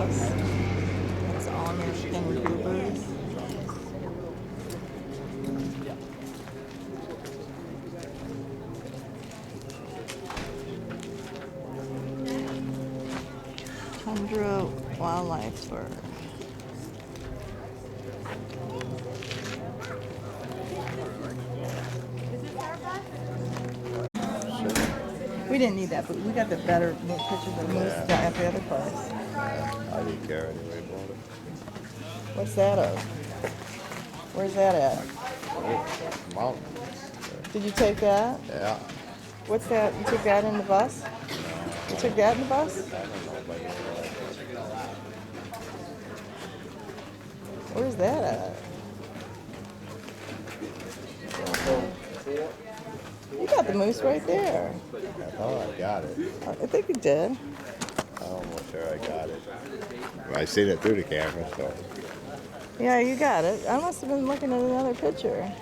bus. It's all American Ubers. Tundra Wildlife Tour. We didn't need that, but we got the better pictures of moose at the other place. I didn't care anyway about it. What's that of? Where's that at? Oh, mountains. Did you take that? Yeah. What's that? You took that in the bus? You took that in the bus? I don't know about Where's that at? You got the moose right there. I thought I got it. I think you did. I'm almost sure I got it. I seen it through the camera, so. Yeah, you got it. I must have been looking at another picture.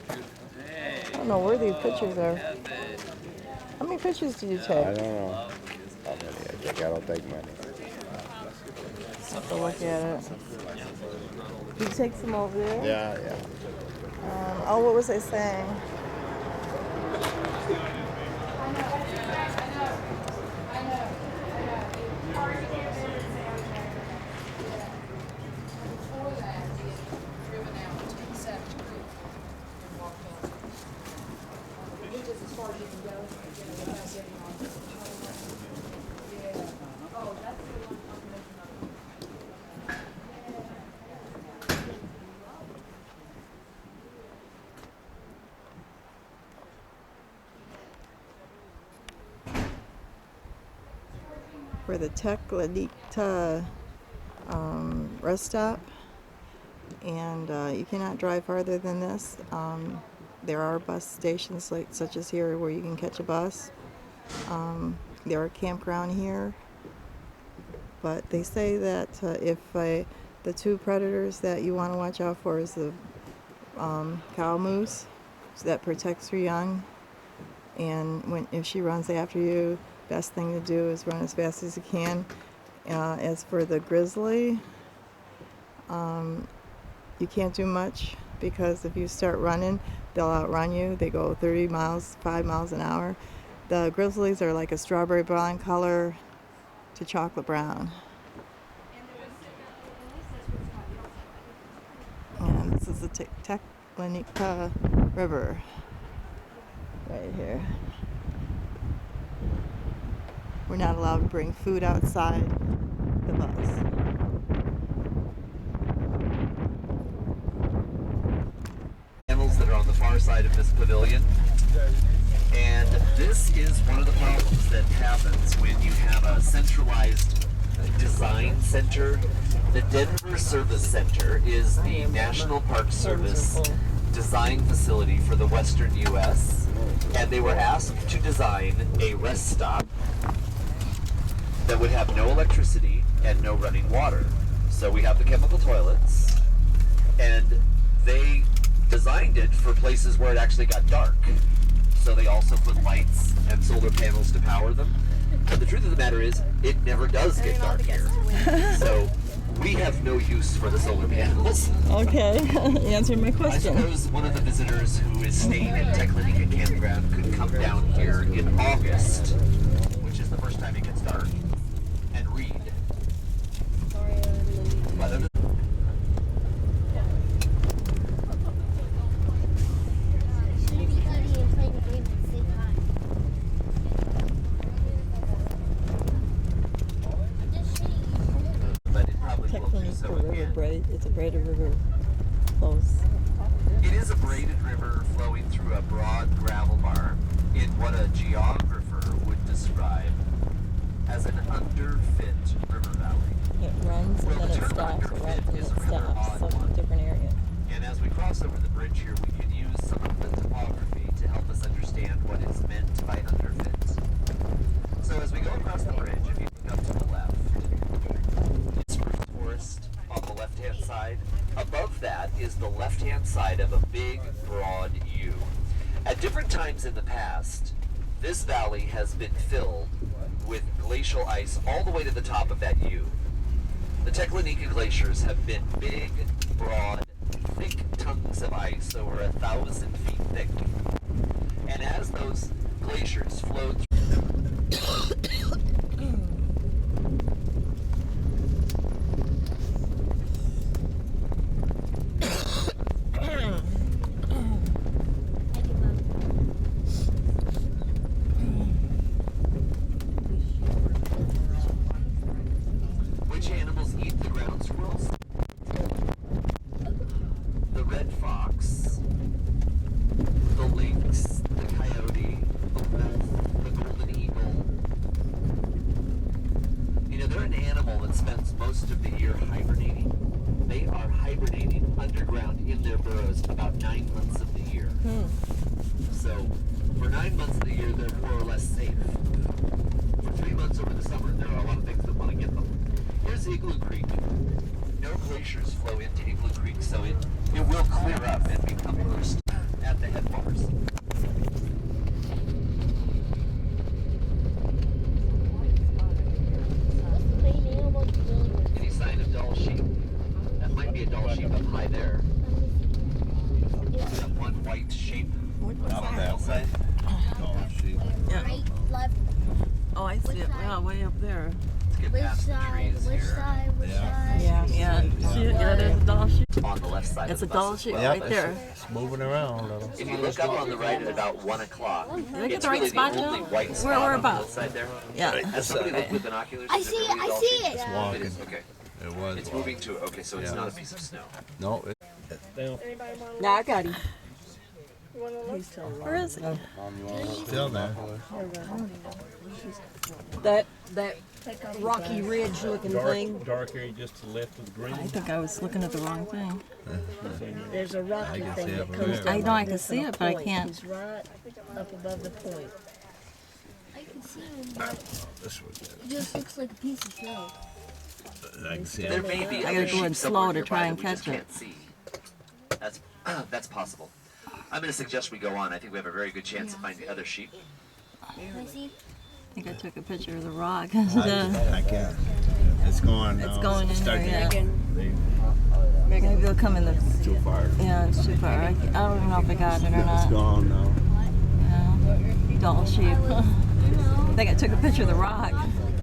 I don't know where these pictures are. How many pictures did you take? I don't know how many I think. I don't take many. Have to look at it. Did you take some over there? Yeah. Oh, what was I saying? For the Teclanita rest stop, and you cannot drive farther than this. There are bus stations such as here where you can catch a bus. There are campground here, but they say that if the two predators that you want to watch out for is the cow moose, so that protects her young, and if she runs after you, best thing to do is run as fast as you can. As for the grizzly, you can't do much because if you start running, they'll outrun you. They go 30 miles, 5 miles an hour. The grizzlies are like a strawberry blonde color to chocolate brown. And this is the Teclanita River right here. We're not allowed to bring food outside the bus. Panels that are on the far side of this pavilion. And this is one of the problems that happens when you have a centralized design center. The Denver Service Center is the National Park Service design facility for the Western U.S. And they were asked to design a rest stop that would have no electricity and no running water. So we have the chemical toilets, and they designed it for places where it actually got dark. So they also put lights and solar panels to power them. But the truth of the matter is, it never does get dark here. So we have no use for the solar panels. Okay, you answered my question. I suppose one of the visitors who is staying at Teclanita Campground could come down here in August, which is the first time it gets dark, and read. But it's a braided river flows. It is a braided river flowing through a broad gravel bar in what a geographer would describe as an underfit river valley. It runs and then it stops, it runs and it stops, some different area. And as we cross over the bridge here, we can use some of the topography to help us understand what is meant by underfit. So as we go across the bridge, if you look up to the left, it's spruce forest on the left-hand side. Above that is the left-hand side of a big, broad U. At different times in the past, this valley has been filled with glacial ice all the way to the top of that U. The Teklanika glaciers have been big, broad, thick tongues of ice over 1,000 feet thick. And as those glaciers flowed which animals eat the ground squirrels? The red fox, the lynx, the coyote, the wolf, the golden eagle. You know, they're an animal that spends most of the year hibernating. They are hibernating underground in their burrows about 9 months of the year. So, for 9 months of the year, they're more or less safe. For 3 months over the summer, there are a lot of things that want to get them. Here's Igloo Creek. No glaciers flow into Igloo Creek, so it will clear up and become burst at the headwaters. Any sign of Doll sheep? That might be a Doll sheep up high there. That one white shape on the hillside. Yeah. Right, left, Oh, I see it. Yeah, way up there. Let's get which past the side, trees which here. side, which side? Yeah. Yeah, see it? Yeah, there's a doll sheep. On the left side It's a of the bus doll as sheep well. right there. It's moving around a little. If you look up on the right at about 1 o'clock, Did I get it's the right really spot, the only Joe? white spot Where on the about? hillside there. Yeah. Has somebody looked with binoculars? I Is see there it, really a I doll see sheep? it. It's It walking. is, okay. It was. It's moving to, okay, so it's Yeah. not a piece of snow. No, No, I got him. He's still Where is he? it's still there. that rocky ridge looking thing. Dark area just to the left of the green. I think I was looking at the wrong thing. There's a rocky I can thing see it that from comes there. down. I know I can this see on a it, but I point. can't. He's right up above the point. I can see him, but This was it just looks like a piece of snow. I can see There it. may be I gotta other go sheep in somewhere slow to nearby try and that we just catch it. can't see. That's possible. I'm going to suggest we go on. I think we have a very good chance of finding other sheep. Can I see? I think I took a picture of the rock. I can't. It's going. It's going in there, starting to- yeah. Maybe they'll come in the. Too far. Yeah, it's too far. I don't even know if I got it or It's not. gone now. Yeah. Doll sheep. I think I took a picture of the rock.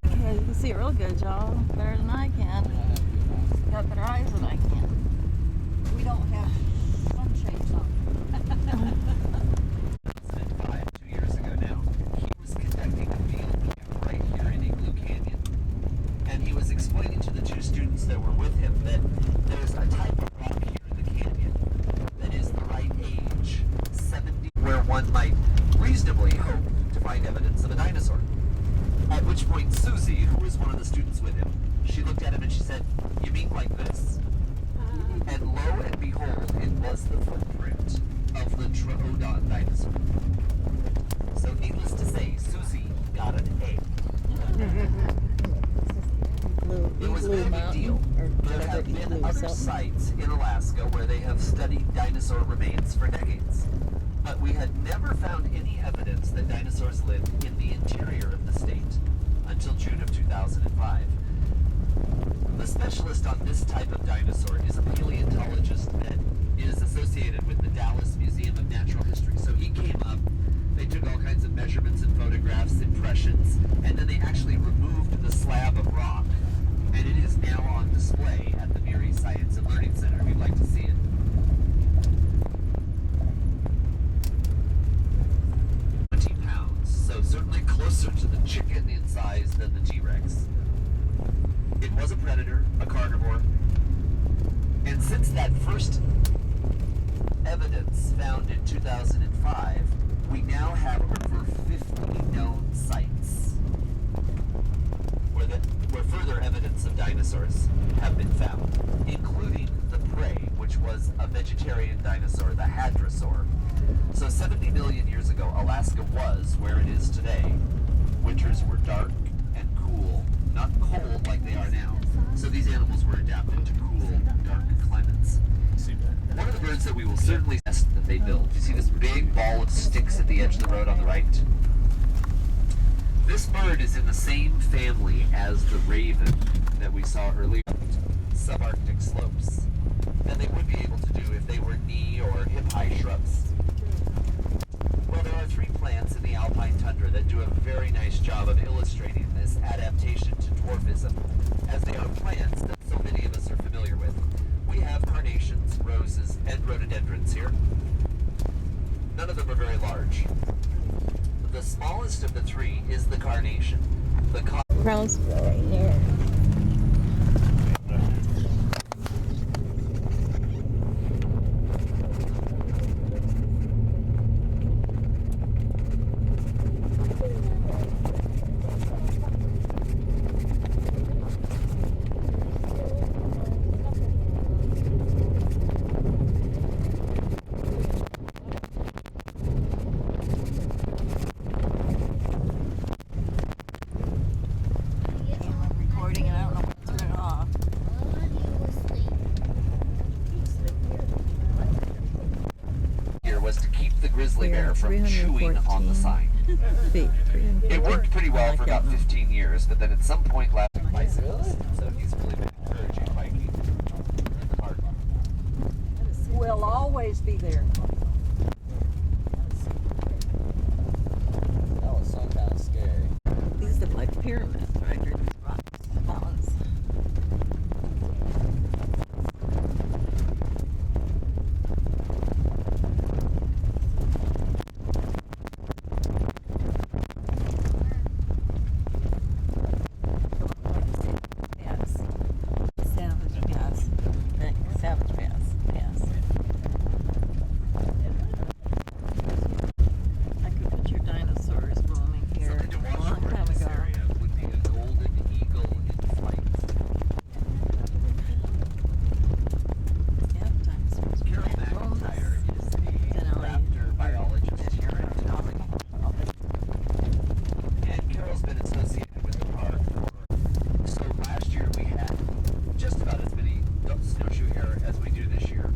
Okay, you can see it real good, y'all. Better than I can. Got better eyes than I can. We don't have sunshades on. 2 years ago now, he was conducting a field camp right here in Igloo Canyon. And he was explaining to the two students that were with him that there's a type of rock here in the canyon that is the right age, 70, where one might reasonably hope to find evidence of a dinosaur. At which point Susie, who was one of the students with him, she looked at him and she said, "You mean like this?" And lo and behold, it was the footprint of the Troodon dinosaur. So needless to say, Susie got an A. It was a very big deal. There have been other sites in Alaska where they have studied dinosaur remains for decades. But we had never found any evidence that dinosaurs lived in the interior of the state until June of 2005. The specialist on this type of dinosaur is a paleontologist that is associated with the Dallas Museum of Natural History. So he came up, they took all kinds of measurements and photographs, impressions, and then they actually removed the slab of rock. And it is now on display at the Muir Science and Learning Center if you'd like to see it. 20 pounds, so certainly closer to the chicken in size than the T-Rex. It was a predator, a carnivore, and since that first evidence found in 2005, we now have over 50 known sites where further evidence of dinosaurs have been found, including the prey, which was a vegetarian dinosaur, the hadrosaur. So 70 million years ago, Alaska was where it is today. Winters were dark and cool, not cold like they are now. So these animals were adapted to cool, dark climates. One of the birds that we will certainly test that they built, you see this big ball of sticks at the edge of the road on the right? This bird is in the same family as the raven that we saw earlier, subarctic slopes, than they would be able to do if they were knee or hip-high shrubs. Well, there are three plants in the alpine tundra that do a very nice job of illustrating this adaptation to dwarfism, as they are plants that so many of us are familiar with. We have carnations, roses, and rhododendrons here. None of them are very large. The smallest of the three is the carnation. The Crown's right there. I'm recording and I don't know when to turn it off. here was to keep the grizzly bear from chewing on the sign. Feet. It worked pretty well for about 15 years, but then at some point last bicycles, so he's really been encouraging biking in the park. We'll always be there. That was some kind of scary. These look like pyramids right here. These rocks, mountains. Savage Pass. I could picture dinosaurs roaming here Something to a watch long for in time this ago. area would be a golden eagle in flight. Yeah, dinosaurs. Carol McIntyre is the Denali. raptor biologist here in Denali. And Carol's been associated with the park for, so last year we had just about as many snowshoe hare as we do this year.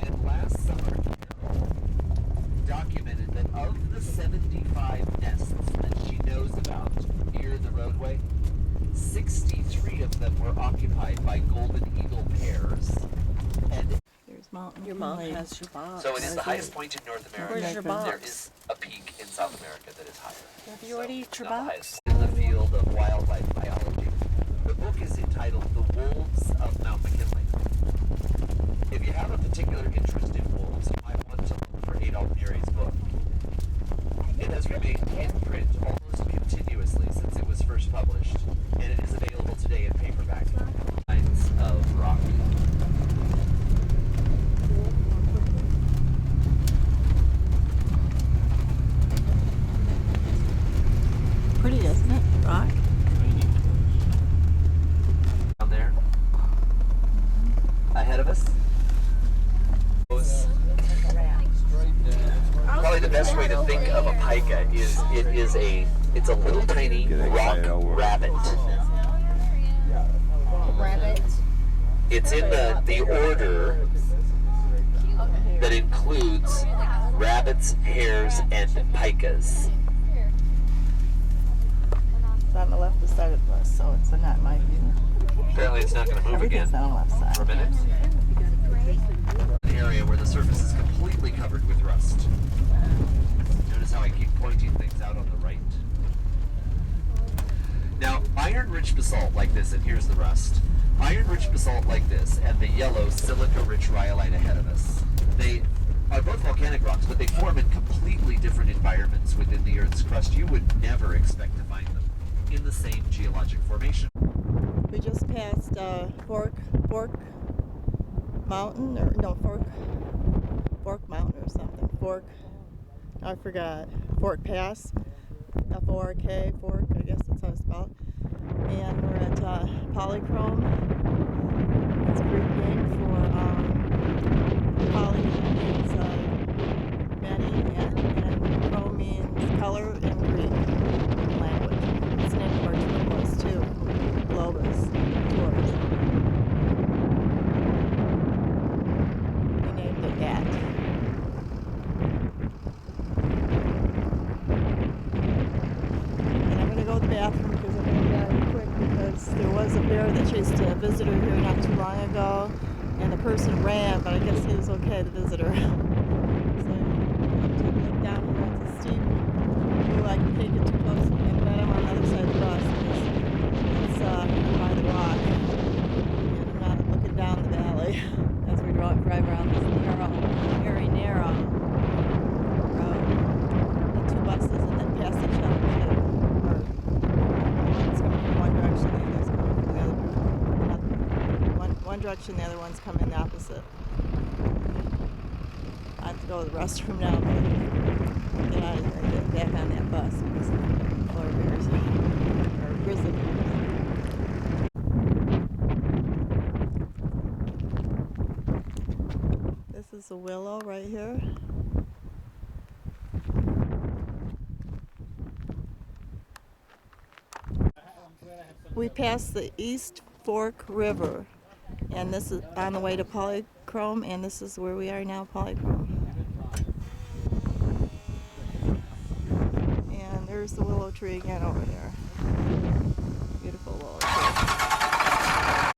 And last summer, Carol documented that of the 75 nests that she knows about near the roadway, 63 of them were occupied by golden eagle pairs. And There's mountain. Your mom has your box. so it is the highest point in North America. Where's your There box? is a peak in South America that is higher. Have you already eaten your Not the box? highest in the field of wildlife biology. The book is entitled The Wolves of Mount McKinley. If you have a particular interest in wolves, you might want to look for Adolf Neri's book. It has remained in print almost continuously since it was first published, and it is available today in paperback. Kinds of rock. Pretty, isn't it? Rock. Down there ahead of us. Probably the best way to think of a pika is it's a little tiny Get rock excited over it. rabbit. Rabbit. It's in the order that includes rabbits, hares, and pikas. It's on the left side of us, so it's not my view. Apparently it's not going to move Everything's again on the left side. for a minute. An area where the surface is completely covered with rust. Notice how I keep pointing things out on the right. Now, iron-rich basalt like this, and here's the rust. Iron-rich basalt like this and the yellow silica-rich rhyolite ahead of us. They are both volcanic rocks, but they form in completely different environments within the Earth's crust. You would never expect to find them in the same geologic formation. We just passed Fork Mountain, or no, Fork Mountain or something. I forgot. Fork Pass, F-O-R-K, Fork, I guess that's how it's spelled. And we're at Polychrome. It's a Greek name for poly means many, and chrome means color in Greek language. It's named for our turquoise too, globus, tours. We named it that. bathroom because I'm going to be quick because there was a bear that chased a visitor here not too long ago, and the person ran, but I guess he was okay, the visitor. So take a look down here. It's a steep. Ooh, I can't get too close, and then I'm on the other side of the bus. It's by the rock, and I'm not looking down the valley as we drive around this narrow, very narrow road. The two buses and then past each other too. Or one's coming from one direction, the other's coming from the other. One direction, the other one's coming the opposite. I have to go to the restroom now, but get out of here and get back on that bus because polar bears or grizzly bears. This is a willow right here. We passed the East Fork River, and this is on the way to Polychrome, and this is where we are now, Polychrome. And there's the willow tree again over there. Beautiful willow tree.